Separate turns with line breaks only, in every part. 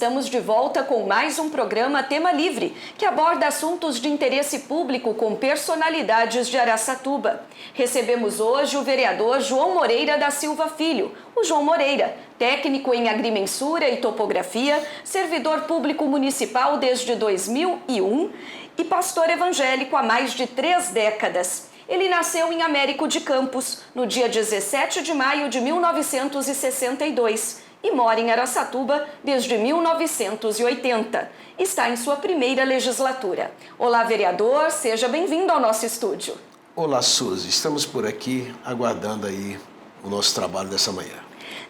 estamos de volta com mais um programa Tema Livre, que aborda assuntos de interesse público com personalidades de Araçatuba. Recebemos hoje o vereador João Moreira da Silva Filho, o João Moreira, técnico em agrimensura e topografia, servidor público municipal desde 2001 e pastor evangélico há mais de 3 décadas. Ele nasceu em Américo de Campos, no dia 17 de maio de 1962 e mora em Araçatuba desde 1980. Está em sua primeira legislatura. Olá, vereador, seja bem-vindo ao nosso estúdio.
Olá, Suzy, estamos por aqui aguardando aí o nosso trabalho dessa manhã.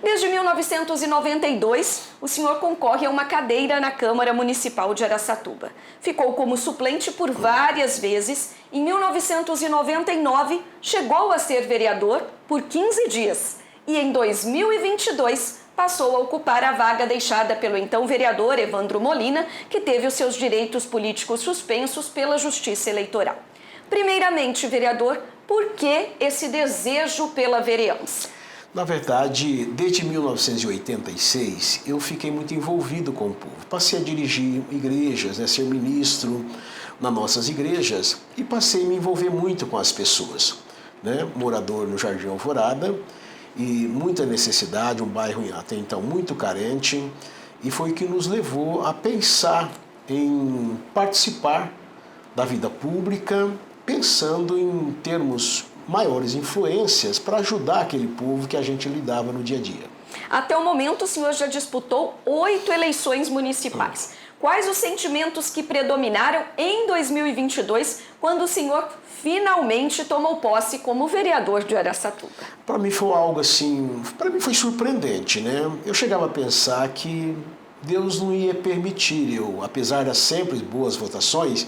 Desde 1992, o senhor concorre a uma cadeira na Câmara Municipal de Araçatuba. Ficou como suplente por várias vezes. Em 1999, chegou a ser vereador por 15 dias. E em 2022, passou a ocupar a vaga deixada pelo então vereador Evandro Molina, que teve os seus direitos políticos suspensos pela Justiça Eleitoral. Primeiramente, vereador, por que esse desejo pela vereança?
Na verdade, desde 1986, eu fiquei muito envolvido com o povo. Passei a dirigir igrejas, ser ministro nas nossas igrejas e passei a me envolver muito com as pessoas. Morador no Jardim Alvorada e muita necessidade, um bairro até então muito carente, e foi o que nos levou a pensar em participar da vida pública, pensando em termos maiores influências para ajudar aquele povo que a gente lidava no dia a dia.
Até o momento, o senhor já disputou 8 eleições municipais. Quais os sentimentos que predominaram em 2022, quando o senhor finalmente tomou posse como vereador de Araçatuba?
Para mim foi algo assim, para mim foi surpreendente, Eu chegava a pensar que Deus não ia permitir apesar das sempre boas votações,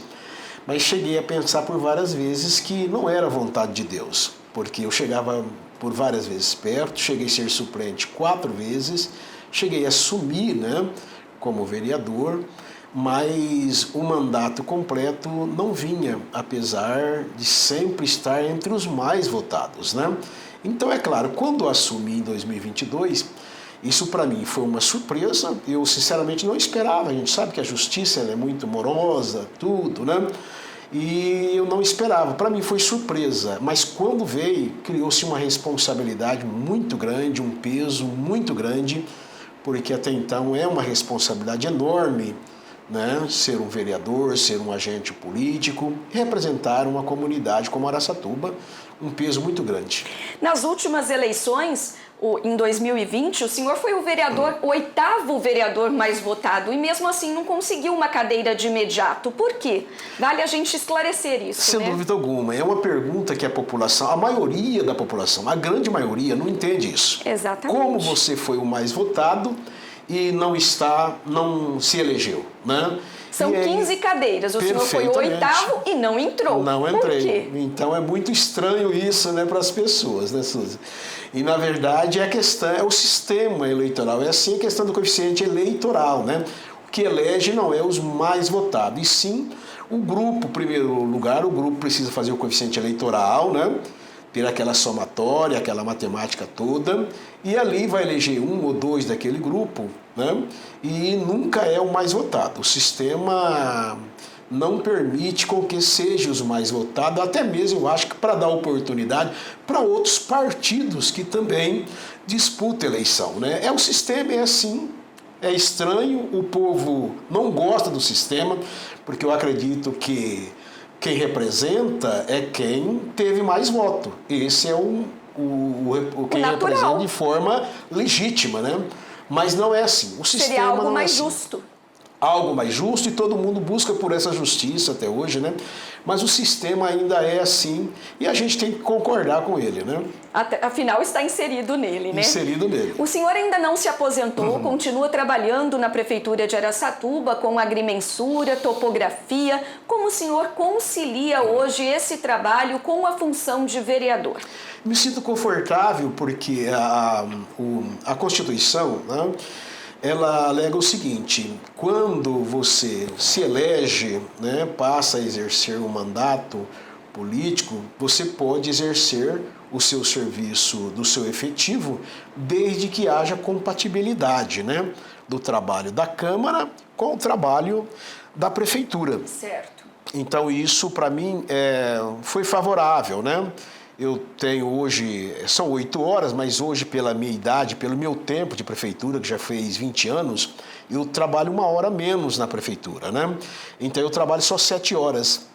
mas cheguei a pensar por várias vezes que não era a vontade de Deus, porque eu chegava por várias vezes perto, cheguei a ser suplente 4 vezes, cheguei a assumir, como vereador, mas o mandato completo não vinha, apesar de sempre estar entre os mais votados, Então, é claro, quando eu assumi em 2022, isso para mim foi uma surpresa, eu sinceramente não esperava, a gente sabe que a justiça ela é muito morosa, tudo, E eu não esperava, para mim foi surpresa, mas quando veio, criou-se uma responsabilidade muito grande, um peso muito grande, porque até então é uma responsabilidade enorme, ser um vereador, ser um agente político, representar uma comunidade como Araçatuba, um peso muito grande.
Nas últimas eleições, em 2020, o senhor foi o 8º vereador mais votado e mesmo assim não conseguiu uma cadeira de imediato. Por quê? Vale a gente esclarecer isso,
Sem dúvida alguma. É uma pergunta que a população, a maioria da população, a grande maioria, não entende isso.
Exatamente.
Como você foi o mais votado e não se elegeu,
São 15 cadeiras, o senhor foi o 8º e não entrou.
Não entrei.
Por quê?
Então é muito estranho isso, para as pessoas, Suzy? E na verdade a questão é o sistema eleitoral, é assim a questão do coeficiente eleitoral, O que elege não é os mais votados, e sim o grupo, em primeiro lugar, o grupo precisa fazer o coeficiente eleitoral, ter aquela somatória, aquela matemática toda, e ali vai eleger 1 ou 2 daquele grupo, e nunca é o mais votado. O sistema não permite com que sejam os mais votados, até mesmo eu acho que para dar oportunidade para outros partidos que também disputam a eleição. O sistema é assim, é estranho, o povo não gosta do sistema, porque eu acredito que quem representa é quem teve mais voto. Esse é quem representa de forma legítima, Mas não é assim. O sistema
seria algo
não
mais
é assim.
justo.
Algo mais justo, e todo mundo busca por essa justiça até hoje, Mas o sistema ainda é assim e a gente tem que concordar com ele,
Afinal, está inserido nele,
Inserido nele.
O senhor ainda não se aposentou, continua trabalhando na Prefeitura de Araçatuba com agrimensura, topografia. Como o senhor concilia hoje esse trabalho com a função de vereador?
Me sinto confortável porque a Constituição, ela alega o seguinte: quando você se elege, passa a exercer um mandato político, você pode exercer o seu serviço do seu efetivo desde que haja compatibilidade, do trabalho da Câmara com o trabalho da Prefeitura.
Certo.
Então isso para mim foi favorável, né? Eu tenho hoje, são 8 horas, mas hoje pela minha idade, pelo meu tempo de prefeitura, que já fez 20 anos, eu trabalho 1 hora menos na prefeitura, né? Então eu trabalho só 7 horas.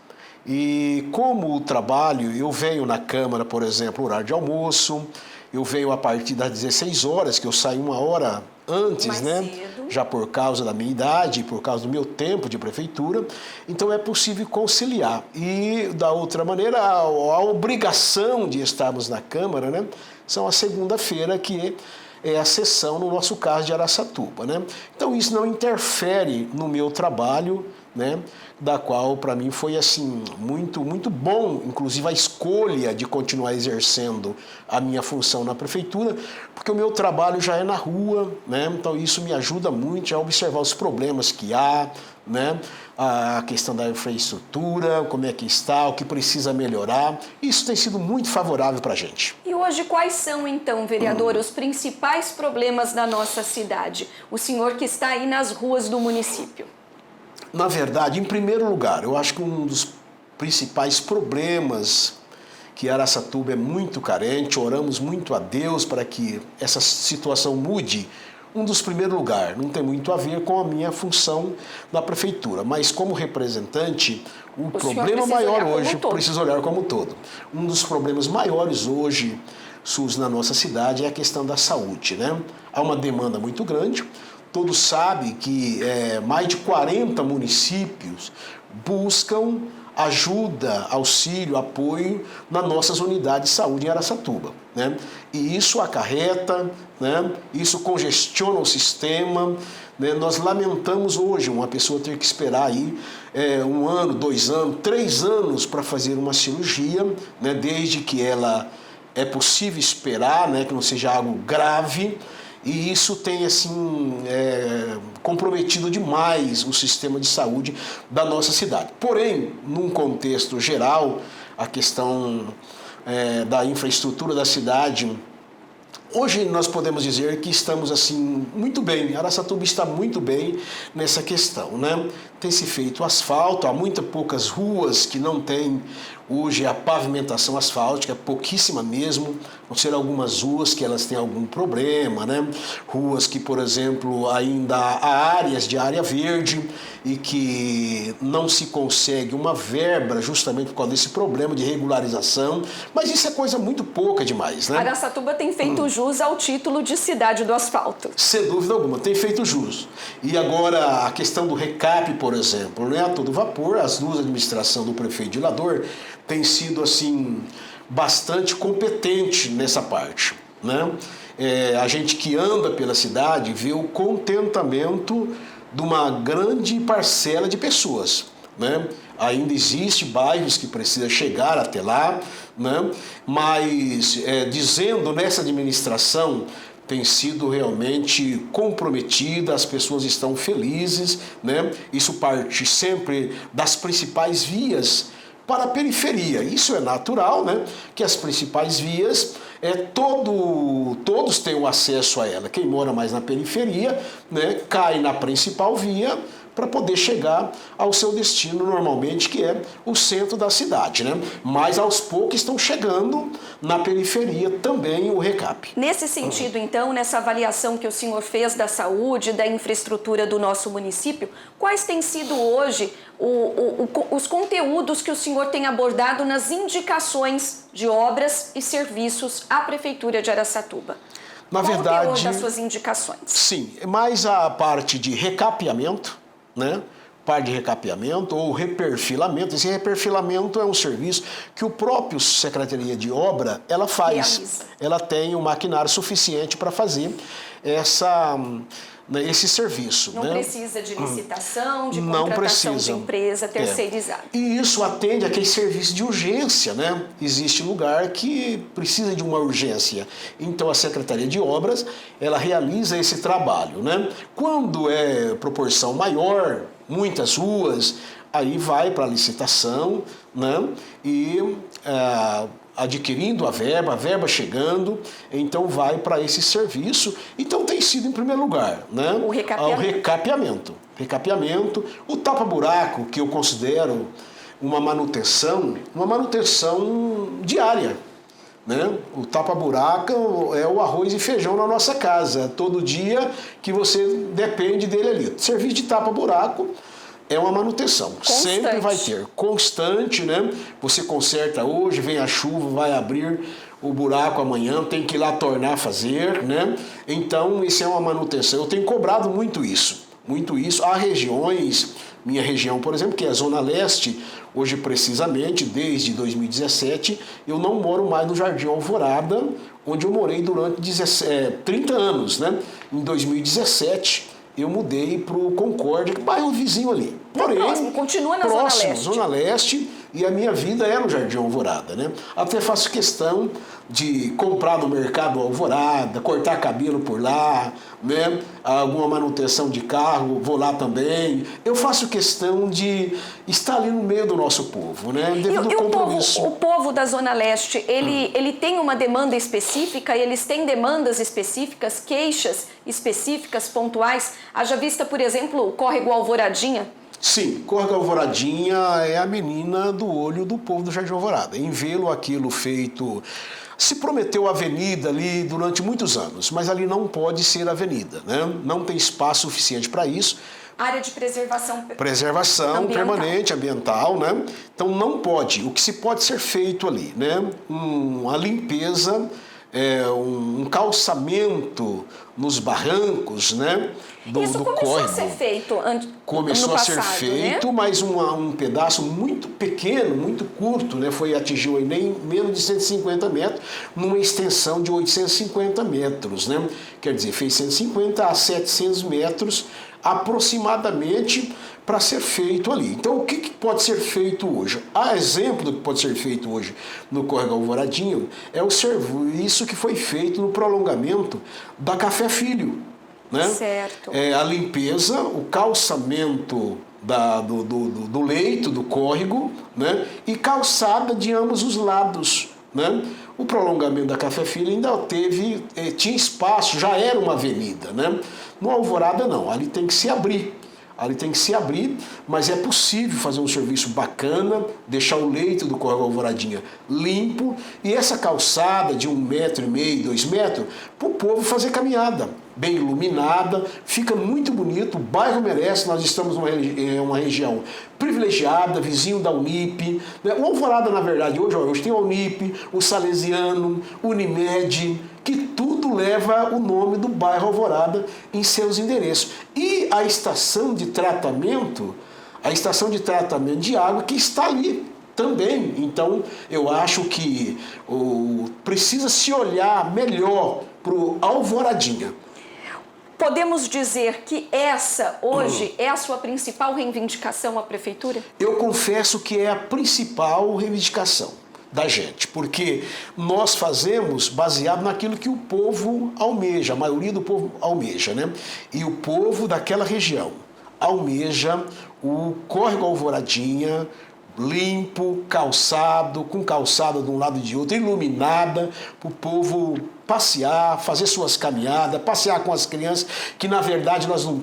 E como trabalho, eu venho na Câmara, por exemplo, horário de almoço, eu venho a partir das 16 horas, que eu saio 1 hora antes,
mais
né?
cedo.
Já por causa da minha idade, por causa do meu tempo de prefeitura, então é possível conciliar. E da outra maneira, a obrigação de estarmos na Câmara, né? São a segunda-feira, que é a sessão, no nosso caso, de Araçatuba, né? Então isso não interfere no meu trabalho, né? Da qual para mim foi assim muito bom, inclusive a escolha de continuar exercendo a minha função na prefeitura, porque o meu trabalho já é na rua, né? Então isso me ajuda muito a observar os problemas que há, né? A questão da infraestrutura, como é que está, o que precisa melhorar. Isso tem sido muito favorável para a gente.
E hoje quais são então, vereador, os principais problemas da nossa cidade? O senhor que está aí nas ruas do município.
Na verdade, em primeiro lugar, eu acho que um dos principais problemas que Araçatuba é muito carente, oramos muito a Deus para que essa situação mude. Um dos primeiros lugares, não tem muito a ver com a minha função na prefeitura, mas como representante, o problema maior hoje, preciso olhar como um todo. Um dos problemas maiores hoje, SUS, na nossa cidade é a questão da saúde, né? Há uma demanda muito grande. Todos sabem que mais de 40 municípios buscam ajuda, auxílio, apoio nas nossas unidades de saúde em Araçatuba, né? E isso acarreta, né? Isso congestiona o sistema, né? Nós lamentamos hoje uma pessoa ter que esperar aí 1 ano, 2 anos, 3 anos para fazer uma cirurgia, né? Desde que ela é possível esperar, né? Que não seja algo grave. E isso tem assim, comprometido demais o sistema de saúde da nossa cidade. Porém, num contexto geral, a questão da infraestrutura da cidade, hoje nós podemos dizer que estamos assim muito bem. Araçatuba está muito bem nessa questão, né? Tem se feito asfalto, há muitas poucas ruas que não têm hoje a pavimentação asfáltica, pouquíssima mesmo, não ser algumas ruas que elas têm algum problema, né? Ruas que, por exemplo, ainda há áreas de área verde e que não se consegue uma verba justamente por causa desse problema de regularização, mas isso é coisa muito pouca demais, né?
Araçatuba tem feito jus ao título de cidade do asfalto.
Sem dúvida alguma, tem feito jus. E agora a questão do recap, por exemplo, né? A todo vapor, as duas administrações do prefeito de Lador têm sido assim bastante competente nessa parte, né? A gente que anda pela cidade vê o contentamento de uma grande parcela de pessoas, né? Ainda existe bairros que precisam chegar até lá, né? Mas dizendo nessa administração tem sido realmente comprometida, as pessoas estão felizes, né? Isso parte sempre das principais vias para a periferia. Isso é natural, né? Que as principais vias, todos têm o acesso a ela. Quem mora mais na periferia, né, cai na principal via para poder chegar ao seu destino normalmente, que é o centro da cidade, né? Mas aos poucos estão chegando na periferia também o recap.
Nesse sentido, então, nessa avaliação que o senhor fez da saúde, da infraestrutura do nosso município, quais têm sido hoje os conteúdos que o senhor tem abordado nas indicações de obras e serviços à Prefeitura de Araçatuba?
Na verdade,
qual o teor das suas indicações?
Sim, mais a parte de recapeamento, né? Parte de recapeamento ou reperfilamento. Esse reperfilamento é um serviço que o próprio Secretaria de Obra ela faz.
Realiza.
Ela tem um maquinário suficiente para fazer esse serviço.
Não
né?
precisa de licitação, de
Não
contratação
precisa.
de empresa terceirizada.
E isso atende aquele serviço de urgência, né? Existe lugar que precisa de uma urgência. Então a Secretaria de Obras, ela realiza esse trabalho, né? Quando é proporção maior, muitas ruas, aí vai para a licitação, né? E adquirindo a verba chegando, então vai para esse serviço. Então tem sido em primeiro lugar, né?
O recapeamento.
O tapa-buraco, que eu considero uma manutenção diária. Né? O tapa-buraco é o arroz e feijão na nossa casa, todo dia que você depende dele ali. Serviço de tapa-buraco é uma manutenção,
constante.
Sempre vai ter, constante, né? Você conserta hoje, vem a chuva, vai abrir o buraco amanhã, tem que ir lá tornar a fazer, né? Então, isso é uma manutenção. Eu tenho cobrado muito isso. Há regiões, minha região, por exemplo, que é a Zona Leste, hoje precisamente, desde 2017, eu não moro mais no Jardim Alvorada, onde eu morei durante 30 anos, né? Em 2017, eu mudei para o Concórdia, bairro vizinho ali. Porém,
próximo, continua na
Zona Leste, e a minha vida é no Jardim Alvorada, né? Até faço questão de comprar no mercado Alvorada, cortar cabelo por lá, né? Alguma manutenção de carro, vou lá também. Eu faço questão de estar ali no meio do nosso povo, né? Devido ao compromisso.
O povo da Zona Leste, ele tem uma demanda específica, eles têm demandas específicas, queixas específicas, pontuais? Haja vista, por exemplo, o córrego Alvoradinha?
Sim, Córrego Alvoradinha é a menina do olho do povo do Jardim Alvorada. Em vê-lo aquilo feito... Se prometeu avenida ali durante muitos anos, mas ali não pode ser avenida, né? Não tem espaço suficiente para isso.
Área de preservação
permanente, ambiental, né? Então não pode. O que se pode ser feito ali, né? Uma limpeza, um calçamento nos barrancos, né?
Isso começou a ser feito
Começou a ser feito, né? Mas um pedaço muito pequeno, muito curto, né? Atingiu aí nem menos de 150 metros, numa extensão de 850 metros, né? Quer dizer, fez 150 a 700 metros aproximadamente para ser feito ali. Então, o que pode ser feito hoje? A exemplo do que pode ser feito hoje no Córrego Alvoradinho é o serviço que foi feito no prolongamento da Café Filho. Né?
Certo.
A limpeza, o calçamento do leito, do córrego, né? E calçada de ambos os lados. Né? O prolongamento da Café Filho ainda tinha espaço, já era uma avenida. Né? No Alvorada não, ali tem que se abrir. Mas é possível fazer um serviço bacana, deixar o leito do Córrego Alvoradinha limpo e essa calçada de 1,5 m, 2 metros, para o povo fazer caminhada, bem iluminada, fica muito bonito, o bairro merece, nós estamos em uma região privilegiada, vizinho da Unip, né? O Alvorada, na verdade, hoje tem a Unip, o Salesiano, o Unimed, que tudo leva o nome do bairro Alvorada em seus endereços. E a estação de tratamento de água que está ali também. Então, eu acho que precisa se olhar melhor para o Alvoradinha.
Podemos dizer que essa, hoje, é a sua principal reivindicação à Prefeitura?
Eu confesso que é a principal reivindicação da gente, porque nós fazemos baseado naquilo que o povo almeja, a maioria do povo almeja, né? E o povo daquela região almeja o Córrego Alvoradinha limpo, calçado, com calçada de um lado e de outro, iluminada, para o povo passear, fazer suas caminhadas, passear com as crianças, que na verdade nós não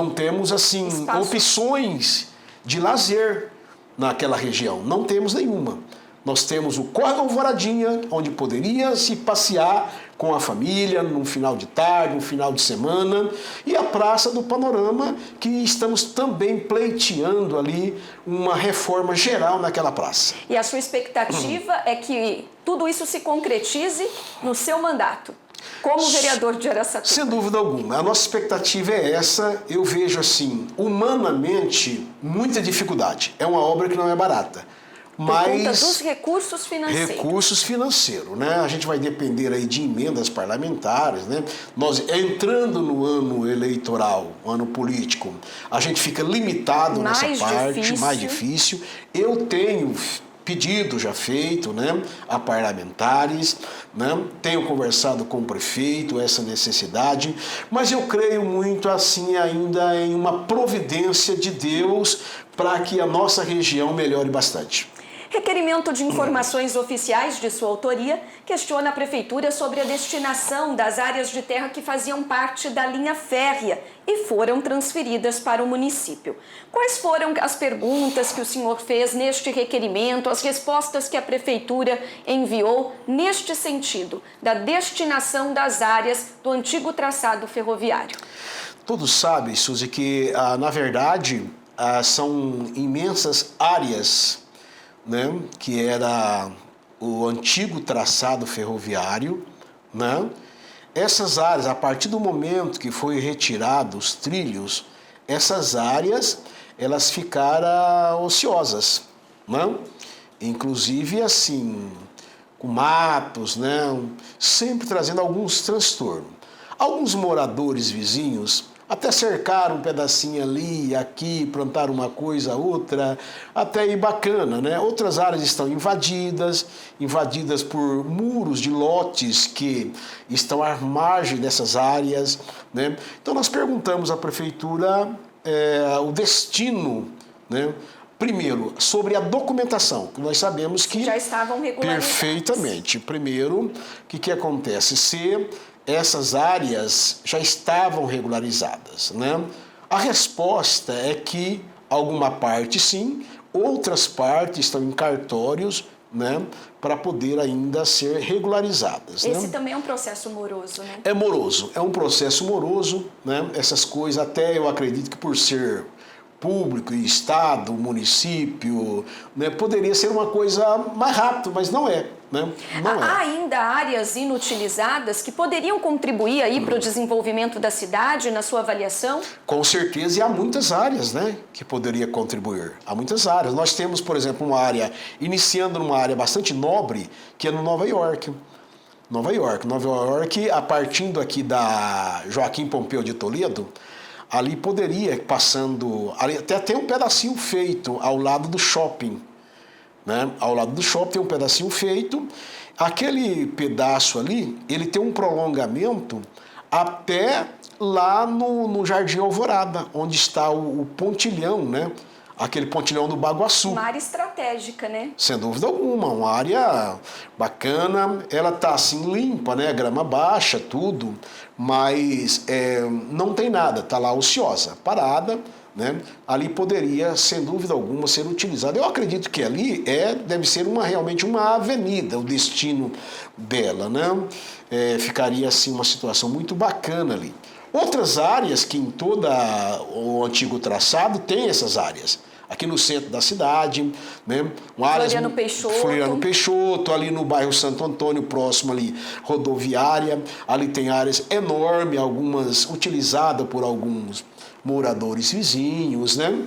temos assim opções de lazer naquela região, não temos nenhuma. Nós temos o Córrego Alvoradinha, onde poderia se passear com a família, num final de tarde, num final de semana, e a Praça do Panorama, que estamos também pleiteando ali uma reforma geral naquela praça.
E a sua expectativa é que tudo isso se concretize no seu mandato, como vereador de Araçatuba?
Sem dúvida alguma. A nossa expectativa é essa. Eu vejo, assim, humanamente, muita dificuldade. É uma obra que não é barata.
Por conta dos recursos financeiros.
Recursos financeiros, né? A gente vai depender aí de emendas parlamentares, né? Nós entrando no ano eleitoral, ano político, a gente fica limitado nessa parte, mais difícil. Eu tenho pedido já feito, né, a parlamentares, né? Tenho conversado com o prefeito essa necessidade, mas eu creio muito assim ainda em uma providência de Deus para que a nossa região melhore bastante.
Requerimento de informações oficiais de sua autoria questiona a Prefeitura sobre a destinação das áreas de terra que faziam parte da linha férrea e foram transferidas para o município. Quais foram as perguntas que o senhor fez neste requerimento, as respostas que a Prefeitura enviou neste sentido, da destinação das áreas do antigo traçado ferroviário?
Todos sabem, Suzy, que, na verdade, são imensas áreas, né, que era o antigo traçado ferroviário, né? Essas áreas, a partir do momento que foi retirado os trilhos, essas áreas elas ficaram ociosas, né? Inclusive assim, com matos, né? Sempre trazendo alguns transtornos. Alguns moradores vizinhos até cercaram um pedacinho ali e aqui, plantaram uma coisa, outra, até aí bacana, né? Outras áreas estão invadidas por muros de lotes que estão à margem dessas áreas, né? Então nós perguntamos à Prefeitura o destino, né? Primeiro, sobre a documentação, que nós sabemos que
já estavam regularizadas.
Perfeitamente. Primeiro, o que acontece? Se essas áreas já estavam regularizadas, né? A resposta é que alguma parte sim, outras partes estão em cartórios, né, para poder ainda ser regularizadas.
Esse
né?
também é um processo moroso, né?
É moroso, é um processo moroso, né? Essas coisas até eu acredito que por ser público, estado, município, né, poderia ser uma coisa mais rápida, mas não é. Né?
Há ainda áreas inutilizadas que poderiam contribuir aí para o desenvolvimento da cidade, na sua avaliação?
Com certeza, e há muitas áreas, né, que poderia contribuir. Há muitas áreas. Nós temos, por exemplo, uma área, iniciando numa área bastante nobre, que é no Nova York. Nova York, a partindo aqui da Joaquim Pompeu de Toledo, ali poderia, passando, ali até tem um pedacinho feito ao lado do shopping. Né? Ao lado do shopping tem um pedacinho feito. Aquele pedaço ali, ele tem um prolongamento até lá no Jardim Alvorada, onde está o pontilhão, né? Aquele pontilhão do Baguaçu.
Uma área estratégica, né?
Sem dúvida alguma, uma área bacana. Ela está assim limpa, né? Grama baixa, tudo, mas não tem nada, está lá ociosa, parada. Né? Ali poderia, sem dúvida alguma, ser utilizado. Eu acredito que ali deve ser realmente uma avenida, o destino dela. Né? Ficaria assim uma situação muito bacana ali. Outras áreas que em todo o antigo traçado tem essas áreas. Aqui no centro da cidade, né? Floriano Peixoto, ali no bairro Santo Antônio, próximo ali, rodoviária. Ali tem áreas enormes, algumas utilizadas por alguns moradores vizinhos, né?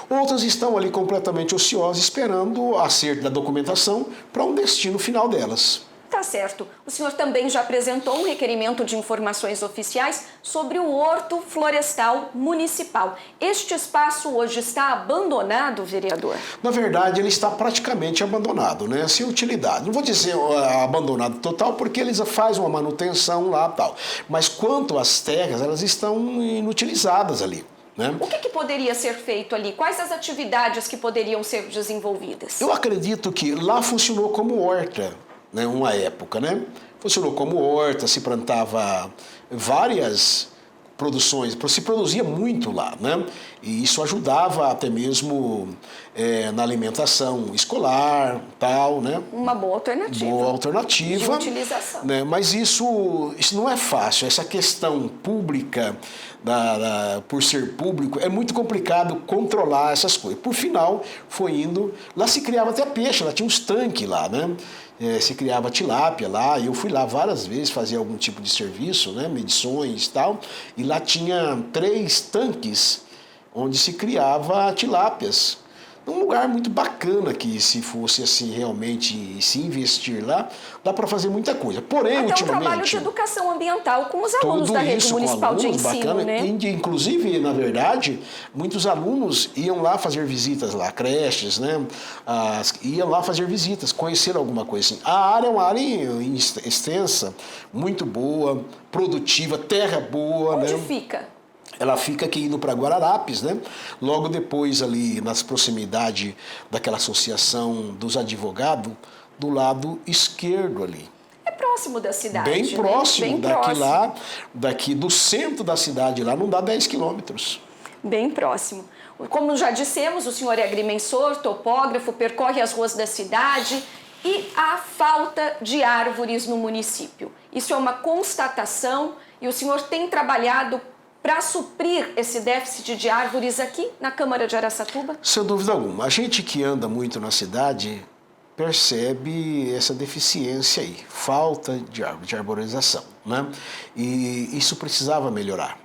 Outras estão ali completamente ociosas, esperando o acerto da documentação para um destino final delas.
Tá certo. O senhor também já apresentou um requerimento de informações oficiais sobre o Horto Florestal Municipal. Este espaço hoje está abandonado, vereador?
Na verdade, ele está praticamente abandonado, né? Sem utilidade. Não vou dizer abandonado total, porque eles fazem uma manutenção lá e tal. Mas quanto às terras, elas estão inutilizadas ali. Né?
O que poderia ser feito ali? Quais as atividades que poderiam ser desenvolvidas?
Eu acredito que lá funcionou como horta. Né, uma época, né? Funcionou como horta, se plantava várias produções, se produzia muito lá, né? E isso ajudava até mesmo na alimentação escolar, tal, né?
Uma boa alternativa.
Boa alternativa.
De utilização.
Né? Mas isso não é fácil. Essa questão pública, por ser público, é muito complicado controlar essas coisas. Por final, foi indo... Lá se criava até peixe, lá tinha uns tanques lá, né? Se criava tilápia lá, eu fui lá várias vezes fazer algum tipo de serviço, né, medições e tal, e lá tinha 3 tanques onde se criava tilápias. Um lugar muito bacana que, se fosse assim realmente se investir lá, dá para fazer muita coisa. Porém,
até
ultimamente...
um trabalho de educação ambiental com os alunos da rede municipal de ensino,
bacana,
né?
Inclusive, na verdade, muitos alunos iam lá fazer visitas lá, creches, né? Iam lá fazer visitas, conhecer alguma coisa assim. A área é uma área extensa, muito boa, produtiva, terra boa.
Onde
né?
fica?
ela fica aqui indo para Guararapes, né? Logo depois ali nas proximidades daquela associação dos advogados, do lado esquerdo ali.
É próximo da cidade,
Bem próximo,
Bem
daqui
próximo.
lá, daqui do centro da cidade lá, não dá 10 quilômetros.
Bem próximo. Como já dissemos, o senhor é agrimensor, topógrafo, percorre as ruas da cidade e há falta de árvores no município. Isso é uma constatação e o senhor tem trabalhado para suprir esse déficit de árvores aqui na Câmara de Araçatuba?
Sem dúvida alguma. A gente que anda muito na cidade percebe essa deficiência aí, falta de árvore, de arborização, né? E isso precisava melhorar.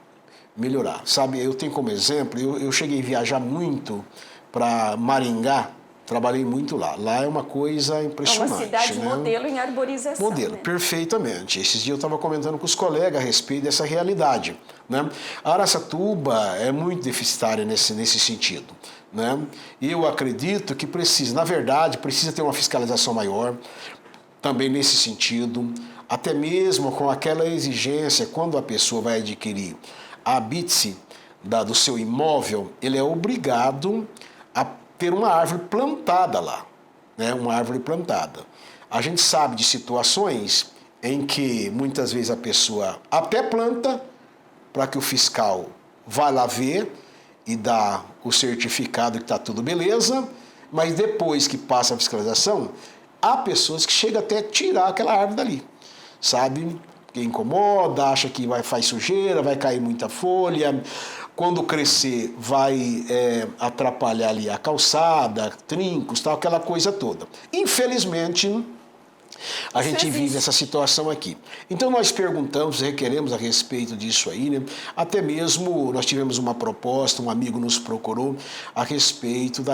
Sabe, eu tenho como exemplo, eu cheguei a viajar muito para Maringá, trabalhei muito lá. Lá é uma coisa impressionante.
É uma cidade,
né?
Modelo em arborização.
Modelo,
né?
Perfeitamente. Esses dias eu estava comentando com os colegas a respeito dessa realidade. Né? A Araçatuba é muito deficitária nesse sentido. Né? E eu acredito que precisa, na verdade, precisa ter uma fiscalização maior, também nesse sentido, até mesmo com aquela exigência, quando a pessoa vai adquirir a habite-se do seu imóvel, ele é obrigado a ter uma árvore plantada lá, né? Uma árvore plantada. A gente sabe de situações em que muitas vezes a pessoa até planta para que o fiscal vá lá ver e dá o certificado que está tudo beleza, mas depois que passa a fiscalização, há pessoas que chegam até a tirar aquela árvore dali, sabe? Que incomoda, acha que faz sujeira, vai cair muita folha, quando crescer vai atrapalhar ali a calçada, trincos, tal, aquela coisa toda. Infelizmente, a gente vive essa situação aqui. Então nós perguntamos, requeremos a respeito disso aí, né? Até mesmo nós tivemos uma proposta, um amigo nos procurou a respeito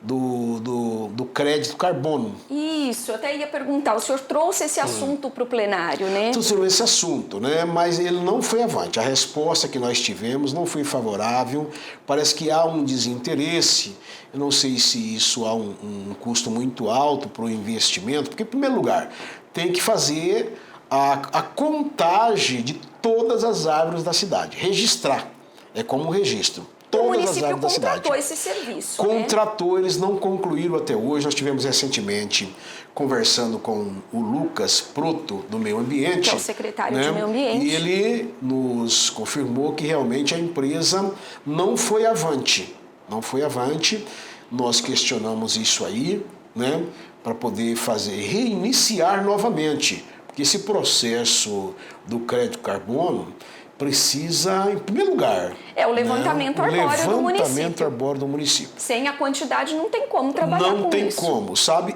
do crédito carbono.
Isso, eu até ia perguntar, o senhor trouxe esse assunto para o plenário, né?
Trouxe esse assunto, né? Mas ele não foi avante. A resposta que nós tivemos não foi favorável, parece que há um desinteresse. Eu não sei se isso há um custo muito alto para o investimento, porque, em primeiro lugar, tem que fazer a contagem de todas as árvores da cidade, registrar, é como um registro. Todas as árvores da cidade.
O município contratou esse serviço,
Contratou, né? Eles não concluíram até hoje. Nós tivemos recentemente conversando com o Lucas Proto, do Meio Ambiente.
Que é o secretário,
né?
de Meio Ambiente.
E ele nos confirmou que realmente a empresa não foi avante. Não foi avante. Nós questionamos isso aí, né? Para poder reiniciar novamente. Porque esse processo do crédito carbono precisa, em primeiro lugar...
É o levantamento arbóreo do município.
Levantamento arbóreo do município.
Sem a quantidade não tem como trabalhar com isso.
Não tem como, sabe?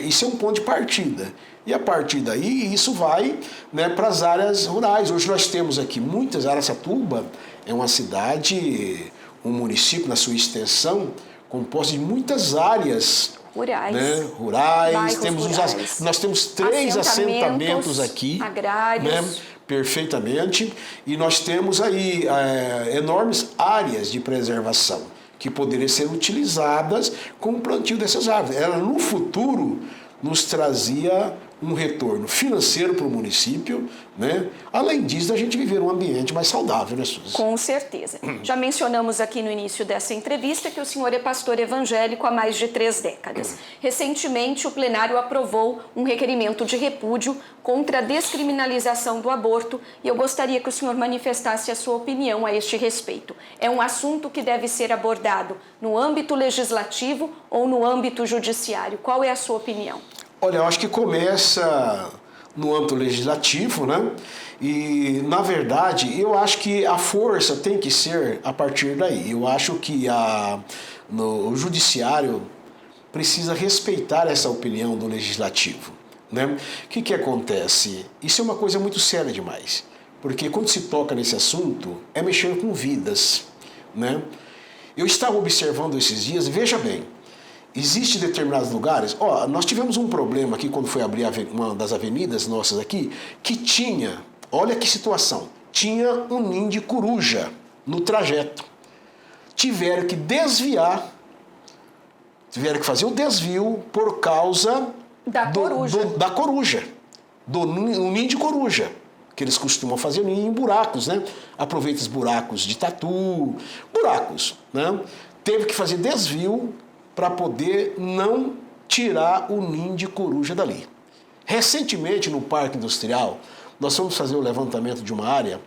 Isso é um ponto de partida. E a partir daí, isso vai, né, para as áreas rurais. Hoje nós temos aqui muitas... Araçatuba é uma cidade, um município na sua extensão, composto de muitas áreas
rurais.
Né? Rurais.
Rurais.
Nós temos 3 assentamentos aqui.
Agrários.
Né? Perfeitamente. E nós temos aí enormes áreas de preservação que poderiam ser utilizadas com o plantio dessas árvores. Ela, no futuro, nos trazia um retorno financeiro para o município, né? Além disso, a gente viver um ambiente mais saudável, né, Suzy?
Com certeza. Já mencionamos aqui no início dessa entrevista que o senhor é pastor evangélico há mais de 3 décadas. Recentemente, o plenário aprovou um requerimento de repúdio contra a descriminalização do aborto e eu gostaria que o senhor manifestasse a sua opinião a este respeito. É um assunto que deve ser abordado no âmbito legislativo ou no âmbito judiciário? Qual é a sua opinião?
Olha, eu acho que começa no âmbito legislativo, né? E, na verdade, eu acho que a força tem que ser a partir daí. Eu acho que o judiciário precisa respeitar essa opinião do legislativo, né? O que acontece? Isso é uma coisa muito séria demais, porque quando se toca nesse assunto, é mexer com vidas, né? Eu estava observando esses dias, veja bem, existem determinados lugares, nós tivemos um problema aqui quando foi abrir uma das avenidas nossas aqui, que tinha, olha que situação, tinha um ninho de coruja no trajeto. Tiveram que desviar, tiveram que fazer o desvio por causa
da coruja.
Do ninho de coruja. que eles costumam fazer ninho em buracos, né? Aproveita os buracos de tatu, buracos, né? Teve que fazer desvio para poder não tirar o ninho de coruja dali. Recentemente, no Parque Industrial, nós fomos fazer o levantamento de uma área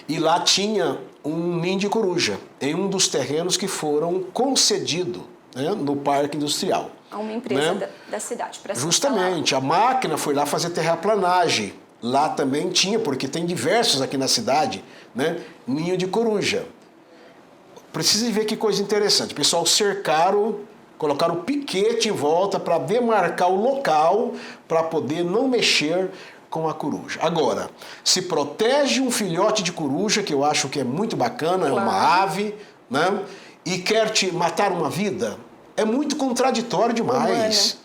e lá tinha um ninho de coruja em um dos terrenos que foram concedidos, né, no Parque Industrial.
A uma empresa,
né?
da cidade.
Justamente, a máquina foi lá fazer terraplanagem. Lá também tinha, porque tem diversos aqui na cidade, né, ninho de coruja. Precisa ver que coisa interessante. O pessoal cercaram, colocaram piquete em volta para demarcar o local para poder não mexer com a coruja. Agora, se protege um filhote de coruja, que eu acho que é muito bacana, claro. É uma ave, né? E quer te matar uma vida, é muito contraditório demais.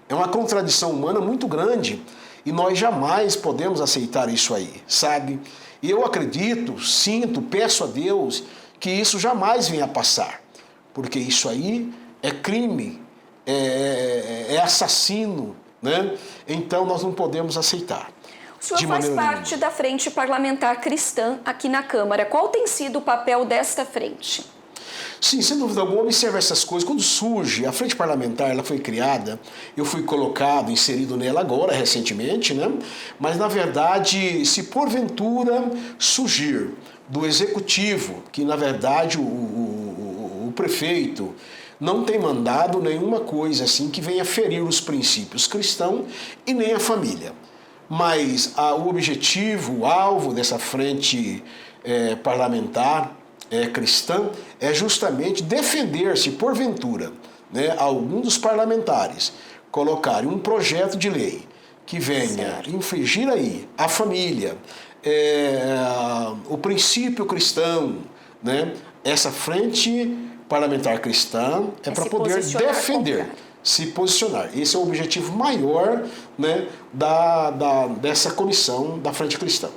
É uma contradição humana muito grande. E nós jamais podemos aceitar isso aí, sabe? E eu acredito, sinto, peço a Deus que isso jamais venha a passar. Porque isso aí é crime, é assassino, né? Então nós não podemos aceitar.
O senhor faz parte da Frente Parlamentar Cristã aqui na Câmara. Qual tem sido o papel desta frente?
Sim, sem dúvida alguma, observa essas coisas. Quando surge, a Frente Parlamentar, ela foi criada, eu fui colocado, inserido nela agora, recentemente, né? Mas, na verdade, se porventura surgir do Executivo, que, na verdade, o prefeito não tem mandado nenhuma coisa assim que venha ferir os princípios cristãos e nem a família. Mas o objetivo, o alvo dessa frente parlamentar cristã é justamente defender, se porventura, né, algum dos parlamentares colocarem um projeto de lei que venha infringir aí a família, o princípio cristão, né, essa frente parlamentar cristã é para poder defender, se posicionar. Esse é o objetivo maior, né, dessa comissão da Frente Cristã.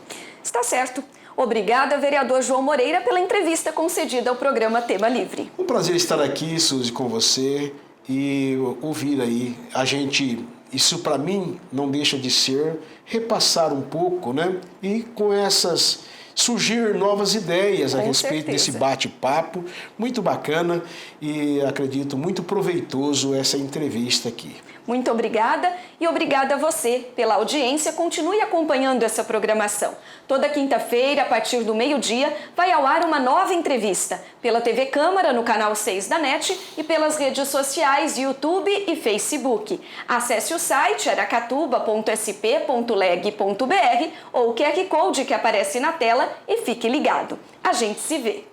Está certo. Obrigada, vereador João Moreira, pela entrevista concedida ao programa Tema Livre.
Um prazer estar aqui, Suzy, com você e ouvir aí a gente. Isso para mim não deixa de ser repassar um pouco, né? E com essas surgir novas ideias a respeito desse bate-papo, muito bacana e acredito muito proveitoso essa entrevista aqui.
Muito obrigada e obrigada a você pela audiência. Continue acompanhando essa programação. Toda quinta-feira, a partir do meio-dia, vai ao ar uma nova entrevista pela TV Câmara, no canal 6 da NET e pelas redes sociais YouTube e Facebook. Acesse o site aracatuba.sp.leg.br ou o QR Code que aparece na tela e fique ligado. A gente se vê!